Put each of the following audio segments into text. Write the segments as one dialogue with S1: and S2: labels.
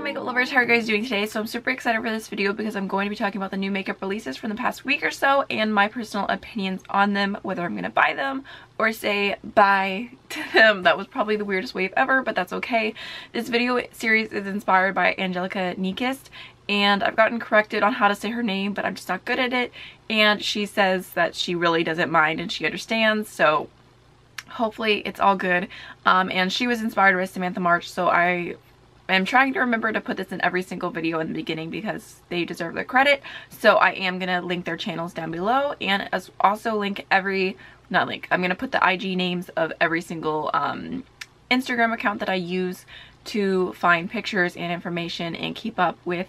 S1: makeup lovers, how are you guys doing today? So I'm super excited for this video because I'm going to be talking about the new makeup releases from the past week or so and my personal opinions on them, whether I'm going to buy them or say bye to them. That was probably the weirdest wave ever, but that's okay. This video series is inspired by Angelica Nikist, and I've gotten corrected on how to say her name, but I'm just not good at it, and she says that she really doesn't mind and she understands, so hopefully it's all good. And she was inspired by Samantha March, so I'm trying to remember to put this in every single video in the beginning because they deserve the credit. So I am going to link their channels down below, and as also link I'm going to put the IG names of every single Instagram account that I use to find pictures and information and keep up with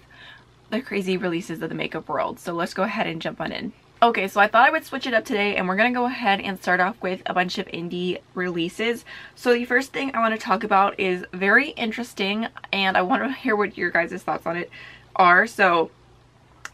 S1: the crazy releases of the makeup world. So let's go ahead and jump on in. Okay, so I thought I would switch it up today, and we're going to go ahead and start off with a bunch of indie releases. So the first thing I want to talk about is very interesting, and I want to hear what your guys' thoughts on it are. So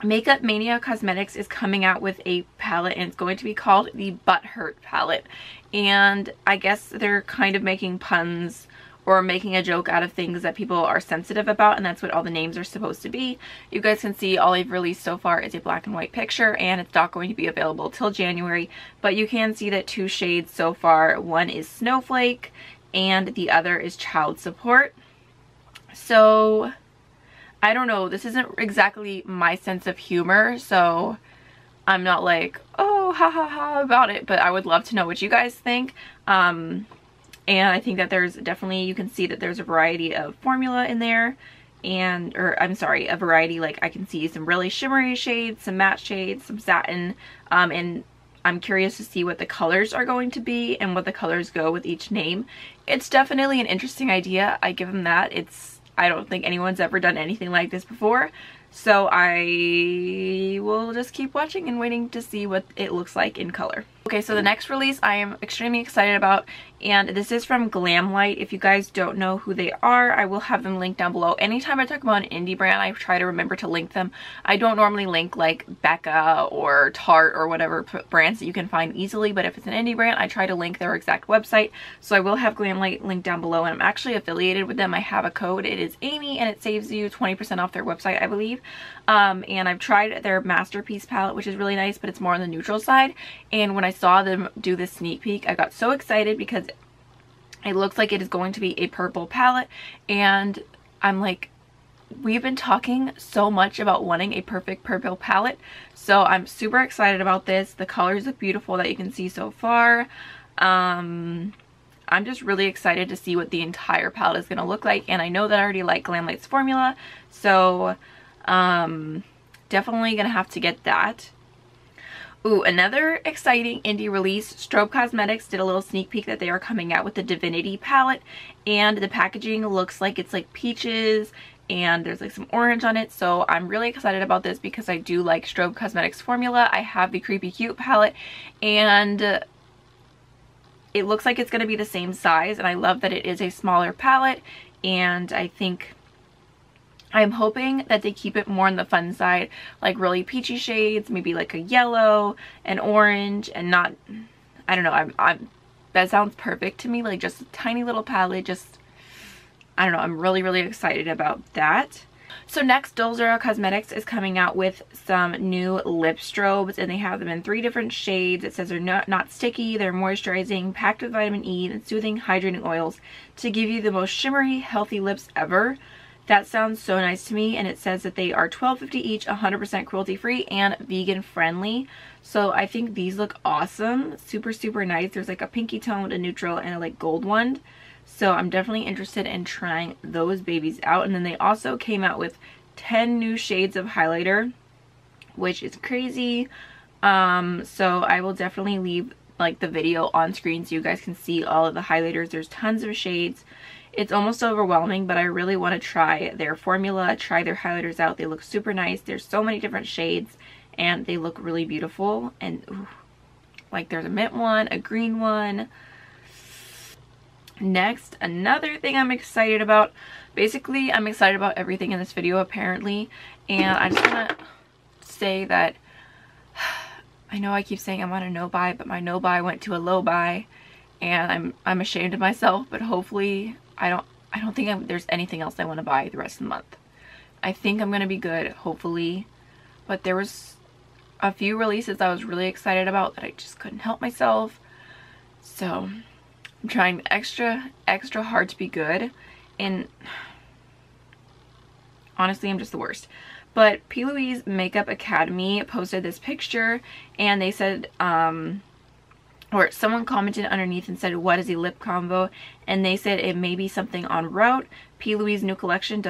S1: Makeup Mania Cosmetics is coming out with a palette, and it's going to be called the Butthurt palette. And I guess they're kind of making puns or making a joke out of things that people are sensitive about, and that's what all the names are supposed to be. You guys can see all they've released so far is a black and white picture, and it's not going to be available till January, but you can see that 2 shades so far. One is Snowflake and the other is Child Support. So I don't know, this isn't exactly my sense of humor, so I'm not like, oh, ha ha ha about it, but I would love to know what you guys think. And I think that there's definitely, you can see that there's a variety of formula in there, a variety, like I can see some really shimmery shades, some matte shades, some satin, and I'm curious to see what the colors are going to be and what the colors go with each name. It's definitely an interesting idea, I give them that. I don't think anyone's ever done anything like this before, so I will just keep watching and waiting to see what it looks like in color. Okay, so the next release I am extremely excited about, and this is from Glamlight. If you guys don't know who they are, I will have them linked down below. Anytime I talk about an indie brand, I try to remember to link them. I don't normally link like Becca or Tarte or whatever brands that you can find easily, but if it's an indie brand, I try to link their exact website. So I will have Glamlight linked down below, and I'm actually affiliated with them. I have a code. It is Amy, and it saves you 20% off their website, I believe. And I've tried their Masterpiece palette, which is really nice, but it's more on the neutral side. And when I saw them do this sneak peek, I got so excited because it looks like it is going to be a purple palette, and I'm like, we've been talking so much about wanting a perfect purple palette, so I'm super excited about this. The colors look beautiful that you can see so far. I'm just really excited to see what the entire palette is going to look like, and I know that I already like Glamlight's formula, so definitely gonna have to get that. Ooh, another exciting indie release, Strobe Cosmetics did a little sneak peek that they are coming out with the Divinity palette, and the packaging looks like it's like peaches and there's like some orange on it, so I'm really excited about this because I do like Strobe Cosmetics formula. I have the Creepy Cute palette, and it looks like it's going to be the same size, and I love that it is a smaller palette, and I'm hoping that they keep it more on the fun side, like really peachy shades, maybe like a yellow and orange, and not, I don't know, that sounds perfect to me, like just a tiny little palette, just, I don't know, I'm really, really excited about that. So next, Dulzura Cosmetics is coming out with some new lip strobes, and they have them in 3 different shades. It says they're not sticky, they're moisturizing, packed with vitamin E and soothing hydrating oils to give you the most shimmery, healthy lips ever. That sounds so nice to me, and it says that they are $12.50 each, 100% cruelty-free and vegan-friendly. So I think these look awesome. Super, super nice. There's like a pinky toned, a neutral, and a like gold one. So I'm definitely interested in trying those babies out. And then they also came out with 10 new shades of highlighter, which is crazy. So I will definitely leave like the video on screen so you guys can see all of the highlighters. There's tons of shades. It's almost overwhelming, but I really want to try their formula, try their highlighters out. They look super nice. There's so many different shades, and they look really beautiful. And ooh, like there's a mint one, a green one. Next, another thing I'm excited about. Basically, I'm excited about everything in this video apparently, and I just want to say that I know I keep saying I'm on a no buy, but my no buy went to a low buy, and I'm ashamed of myself, but hopefully I don't think there's anything else I want to buy the rest of the month. I think I'm gonna be good, hopefully. But there was a few releases I was really excited about that I just couldn't help myself. So I'm trying extra hard to be good, and honestly I'm just the worst. But Plouise Makeup Academy posted this picture, and they said or someone commented underneath and said, what is a lip combo? And they said it may be something en route. Plouise new collection, ...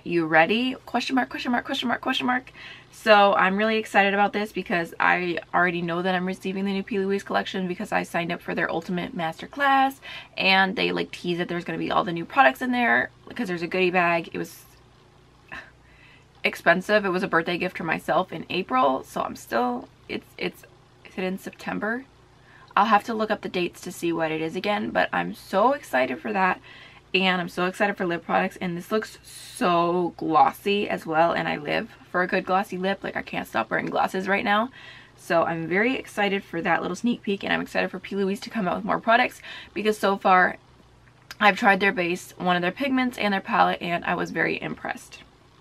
S1: you ready? Question mark, question mark, question mark, question mark. So I'm really excited about this because I already know that I'm receiving the new Plouise collection because I signed up for their ultimate masterclass, and they like tease that there's going to be all the new products in there because there's a goodie bag. It was expensive. It was a birthday gift for myself in April, so I'm still, is it in September? I'll have to look up the dates to see what it is again, but I'm so excited for that, and I'm so excited for lip products. And this looks so glossy as well, and I live for a good glossy lip. Like, I can't stop wearing glasses right now, so I'm very excited for that little sneak peek, and I'm excited for Plouise to come out with more products because so far I've tried their base, one of their pigments, and their palette, and I was very impressed.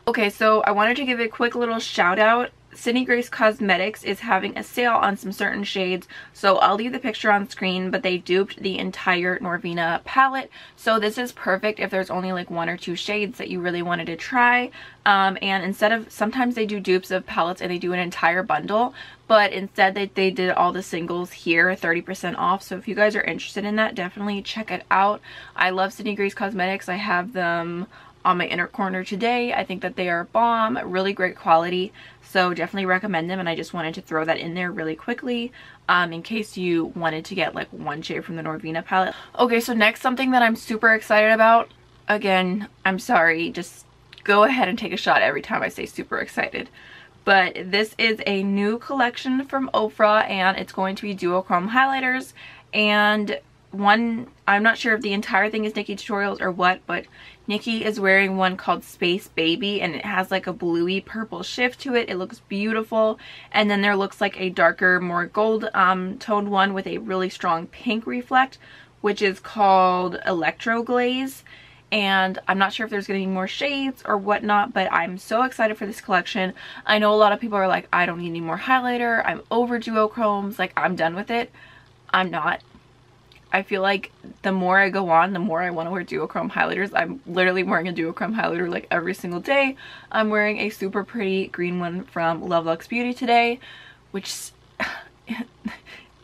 S1: Okay, so I wanted to give a quick little shout out. Sidney Grace Cosmetics is having a sale on some certain shades, so I'll leave the picture on screen, but they duped the entire Norvina palette, so this is perfect if there's only like 1 or 2 shades that you really wanted to try. And instead of, sometimes they do dupes of palettes and they do an entire bundle, but instead they did all the singles here 30% off. So if you guys are interested in that, definitely check it out. I love Sidney Grace Cosmetics. I have them on my inner corner today. I think that they are bomb, really great quality, so definitely recommend them, and I just wanted to throw that in there really quickly in case you wanted to get like 1 shade from the Norvina palette. Okay, so next, something that I'm super excited about. Again, I'm sorry, just go ahead and take a shot every time I say super excited. But this is a new collection from Ofra, and it's going to be duochrome highlighters. And one, I'm not sure if the entire thing is Nikki tutorials or what, but Nikki is wearing one called Space Baby, and it has like a bluey purple shift to it. It looks beautiful. And then there looks like a darker, more gold toned one with a really strong pink reflect, which is called Electro Glaze. And I'm not sure if there's going to be more shades or whatnot, but I'm so excited for this collection. I know a lot of people are like, I don't need any more highlighter, I'm over duochromes, like I'm done with it. I'm not. I feel like the more I go on, the more I want to wear duochrome highlighters. I'm literally wearing a duochrome highlighter like every single day. I'm wearing a super pretty green one from Love Luxe Beauty today, which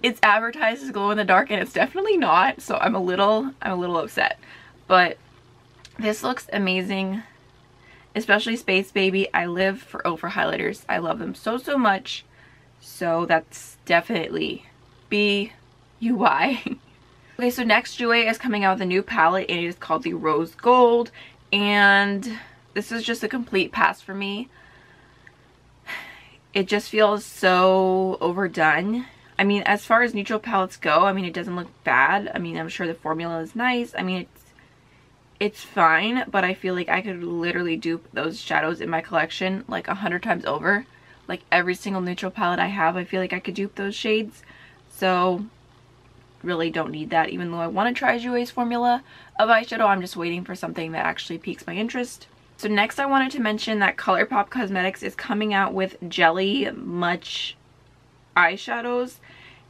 S1: it's advertised as glow in the dark and it's definitely not, so I'm a little upset. But this looks amazing, especially Space Baby. I live for Ofra highlighters. I love them so much, so that's definitely BUY. Okay, so next Jouer is coming out with a new palette, and it is called the Rose Gold, and this is just a complete pass for me. It just feels so overdone. I mean, as far as neutral palettes go, I mean, it doesn't look bad. I mean, I'm sure the formula is nice. I mean, it's fine, but I feel like I could literally dupe those shadows in my collection like 100 times over. Like every single neutral palette I have, I feel like I could dupe those shades. So really don't need that, even though I want to try Jouer's formula of eyeshadow. I'm just waiting for something that actually piques my interest. So next I wanted to mention that Colourpop Cosmetics is coming out with Jelly Much eyeshadows,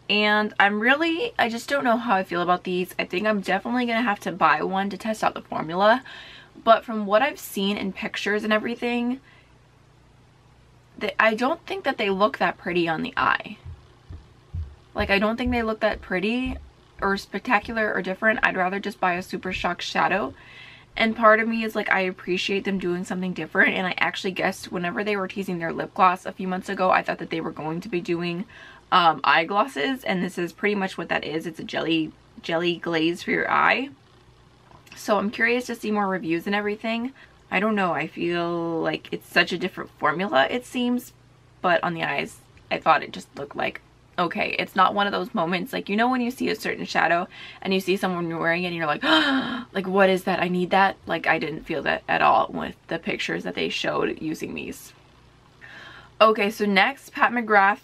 S1: and I just don't know how I feel about these. I think I'm definitely gonna have to buy one to test out the formula, but from what I've seen in pictures and everything, I don't think that they look that pretty on the eye. Like, I don't think they look that pretty or spectacular or different. I'd rather just buy a Super Shock shadow. And part of me is like, I appreciate them doing something different. And I actually guessed whenever they were teasing their lip gloss a few months ago, I thought that they were going to be doing eyeglosses. And this is pretty much what that is. It's a jelly glaze for your eye. So I'm curious to see more reviews and everything. I don't know. I feel like it's such a different formula, it seems. But on the eyes, I thought it just looked like, okay, it's not one of those moments like, you know, when you see a certain shadow and you see someone wearing it and you're like, oh, like, what is that? I need that. Like, I didn't feel that at all with the pictures that they showed using these. Okay, so next, Pat McGrath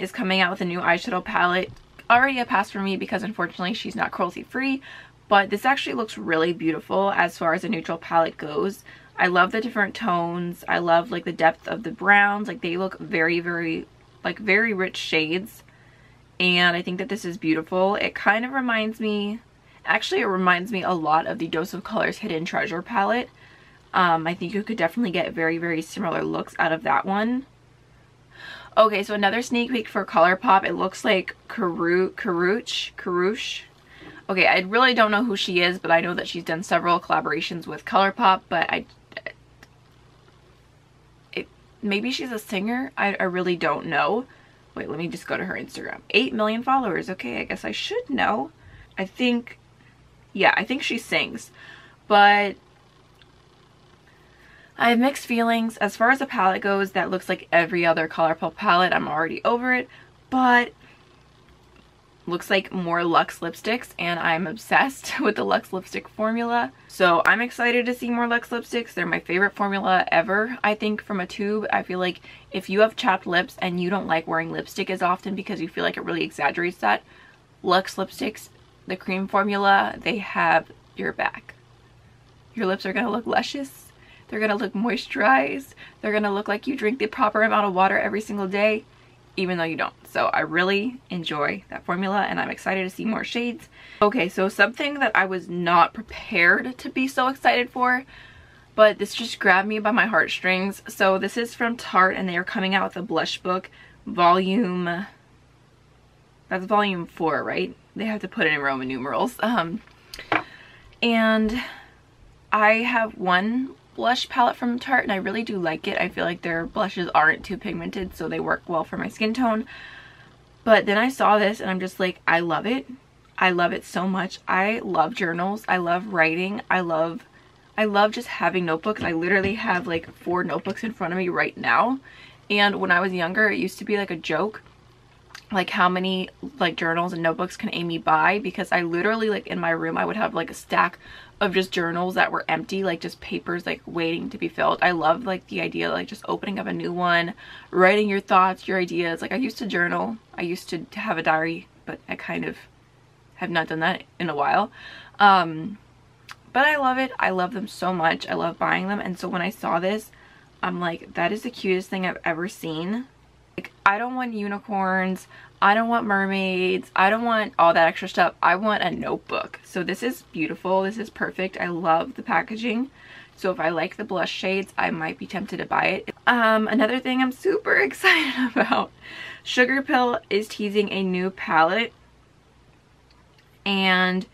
S1: is coming out with a new eyeshadow palette. Already a pass for me because unfortunately she's not cruelty free, but this actually looks really beautiful as far as a neutral palette goes. I love the different tones. I love like the depth of the browns. Like they look very, very, like very rich shades. And I think that this is beautiful. It kind of reminds me, actually it reminds me a lot of the Dose of Colors Hidden Treasure palette. I think you could definitely get very, very similar looks out of that one. Okay, so another sneak peek for Colourpop. It looks like Karruche. Okay, I really don't know who she is, but I know that she's done several collaborations with Colourpop, but maybe she's a singer? I really don't know. Wait, let me just go to her Instagram. 8 million followers. Okay, I guess I should know. I think she sings. But I have mixed feelings. As far as the palette goes, that looks like every other Colourpop palette. I'm already over it. But looks like more Luxe lipsticks, and I'm obsessed with the Luxe lipstick formula. So I'm excited to see more Luxe lipsticks. They're my favorite formula ever, I think, from a tube. I feel like if you have chapped lips and you don't like wearing lipstick as often because you feel like it really exaggerates that, Luxe lipsticks, the cream formula, they have your back. Your lips are gonna look luscious. They're gonna look moisturized. They're gonna look like you drink the proper amount of water every single day, even though you don't. So I really enjoy that formula, and I'm excited to see more shades. Okay, so something that I was not prepared to be so excited for, but this just grabbed me by my heartstrings. So this is from Tarte, and they are coming out with a blush book, volume 4, right? They have to put it in Roman numerals. And I have one blush palette from Tarte, and I really do like it. I feel like their blushes aren't too pigmented, so they work well for my skin tone. But then I saw this and I'm just like, I love it. I love it so much. I love journals. I love writing. I love just having notebooks. I literally have like 4 notebooks in front of me right now. And when I was younger, it used to be like a joke, like how many like journals and notebooks can Amy buy, because I literally, like in my room, I would have like a stack of just journals that were empty, like just papers like waiting to be filled. I love like the idea of like just opening up a new one, writing your thoughts, your ideas. Like I used to journal. I used to have a diary, but I kind of have not done that in a while. But I love it. I love them so much. I love buying them. And so when I saw this, I'm like, that is the cutest thing I've ever seen. Like, I don't want unicorns. I don't want mermaids. I don't want all that extra stuff. I want a notebook. So this is beautiful. This is perfect. I love the packaging. So if I like the blush shades, I might be tempted to buy it. Another thing I'm super excited about. Sugarpill is teasing a new palette. And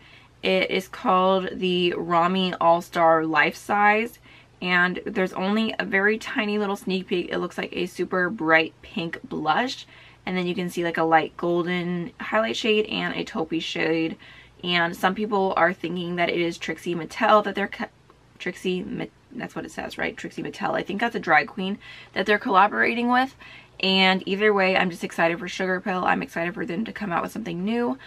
S1: it is called the Rami All-Star Life Size. And there's only a very tiny little sneak peek. It looks like a super bright pink blush. And then you can see like a light golden highlight shade and a taupey shade. And some people are thinking that it is Trixie Mattel that they're... that's what it says, right? Trixie Mattel. I think that's a drag queen that they're collaborating with. And either way, I'm just excited for Sugarpill. I'm excited for them to come out with something new.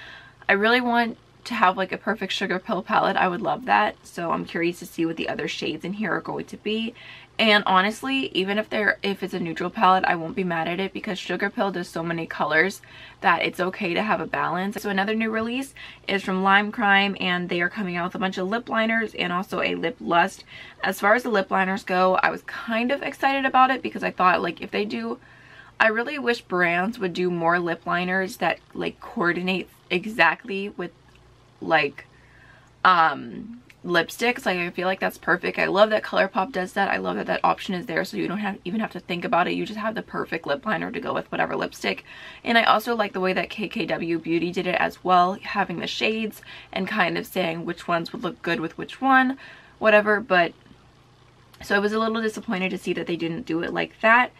S1: I really want to have like a perfect Sugarpill palette. I would love that. So I'm curious to see what the other shades in here are going to be. And honestly, even if it's a neutral palette, I won't be mad at it, because Sugarpill does so many colors that it's okay to have a balance. So another new release is from Lime Crime, and they are coming out with a bunch of lip liners and also a lip lust. As far as the lip liners go, I was kind of excited about it, because I thought like if they do, I really wish brands would do more lip liners that like coordinate exactly with like lipsticks. Like I feel like that's perfect. I love that Colourpop does that. I love that that option is there, so you don't even have to think about it. You just have the perfect lip liner to go with whatever lipstick. And I also like the way that KKW Beauty did it as well, having the shades and kind of saying which ones would look good with which one, whatever. But so I was a little disappointed to see that they didn't do it like that.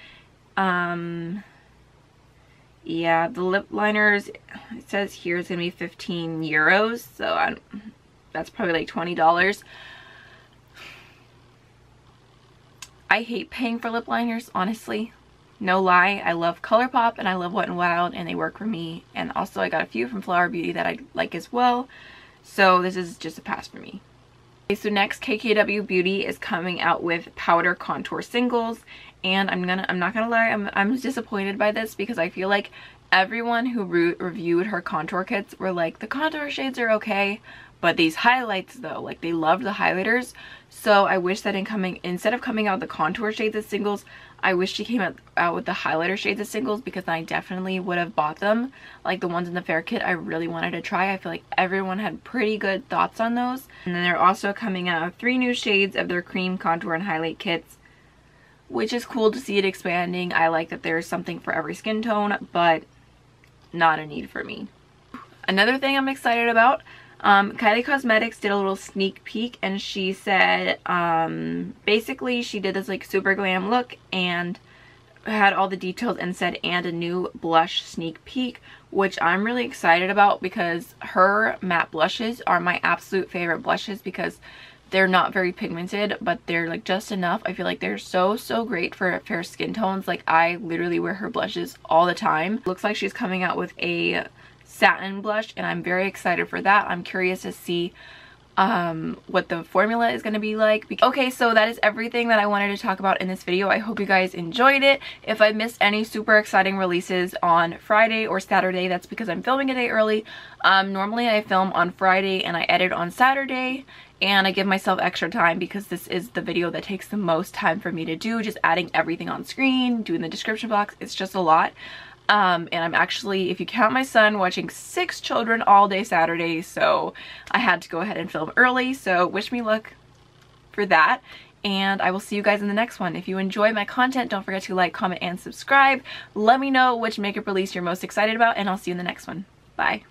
S1: Yeah, the lip liners, it says here is gonna be 15 euros, so that's probably like $20. I hate paying for lip liners, honestly. No lie. I love Colourpop and I love Wet n Wild, and they work for me. And also I got a few from Flower Beauty that I like as well. So this is just a pass for me. Okay, so next, KKW Beauty is coming out with powder contour singles, and I'm not gonna lie, I'm disappointed by this, because I feel like everyone who reviewed her contour kits were like, the contour shades are okay, But these highlights though, like they loved the highlighters. So I wish that instead of coming out the contour shades as singles, I wish she came out with the highlighter shades as singles, because I definitely would have bought them. Like the ones in the Fair kit, I really wanted to try. I feel like everyone had pretty good thoughts on those. And then they're also coming out with 3 new shades of their cream, contour, and highlight kits, which is cool to see it expanding. I like that there's something for every skin tone, but not a need for me. Another thing I'm excited about, Kylie Cosmetics did a little sneak peek, and she said basically she did this like super glam look and had all the details and said, and a new blush sneak peek, which I'm really excited about, because her matte blushes are my absolute favorite blushes, because they're not very pigmented, but they're like just enough. I feel like they're so great for fair skin tones. Like I literally wear her blushes all the time. Looks like she's coming out with a satin blush, and I'm very excited for that. I'm curious to see what the formula is going to be like. Okay, so that is everything that I wanted to talk about in this video. I hope you guys enjoyed it. If I missed any super exciting releases on Friday or Saturday, that's because I'm filming a day early. Normally I film on Friday and I edit on Saturday, and I give myself extra time because this is the video that takes the most time for me to do, just adding everything on screen, doing the description box. It's just a lot. And I'm actually, if you count my son, watching 6 children all day Saturday, so I had to go ahead and film early. So wish me luck for that, and I will see you guys in the next one. If you enjoy my content, don't forget to like, comment, and subscribe. Let me know which makeup release you're most excited about, and I'll see you in the next one. Bye.